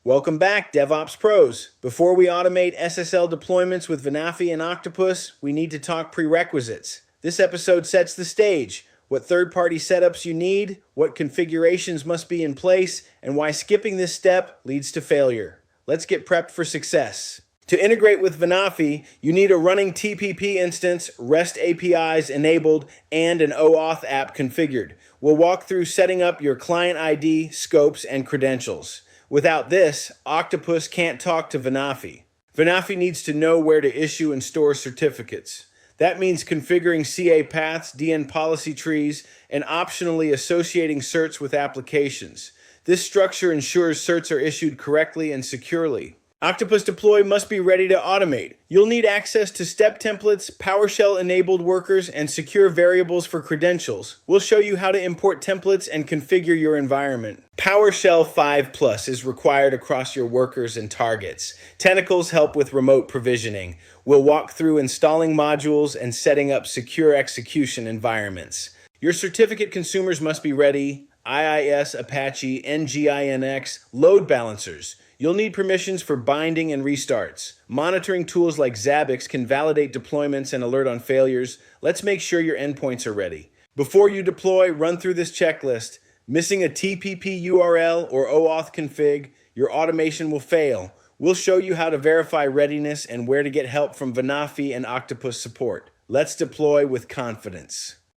Welcome back, DevOps pros. Before we automate SSL deployments with Venafi and Octopus, we need to talk prerequisites. This episode sets the stage, what third-party setups you need, what configurations must be in place, and why skipping this step leads to failure. Let's get prepped for success. To integrate with Venafi, you need a running TPP instance, REST APIs enabled, and an OAuth app configured. We'll walk through setting up your client ID, scopes, and credentials. Without this, Octopus can't talk to Venafi. Venafi needs to know where to issue and store certificates. That means configuring CA paths, DN policy trees, and optionally associating certs with applications. This structure ensures certs are issued correctly and securely. Octopus Deploy must be ready to automate. You'll need access to step templates, PowerShell-enabled workers, and secure variables for credentials. We'll show you how to import templates and configure your environment. PowerShell 5+ is required across your workers and targets. Tentacles help with remote provisioning. We'll walk through installing modules and setting up secure execution environments. Your certificate consumers must be ready. IIS, Apache, NGINX, load balancers. You'll need permissions for binding and restarts. Monitoring tools like Zabbix can validate deployments and alert on failures. Let's make sure your endpoints are ready. Before you deploy, run through this checklist. Missing a TPP URL or OAuth config, your automation will fail. We'll show you how to verify readiness and where to get help from Venafi and Octopus support. Let's deploy with confidence.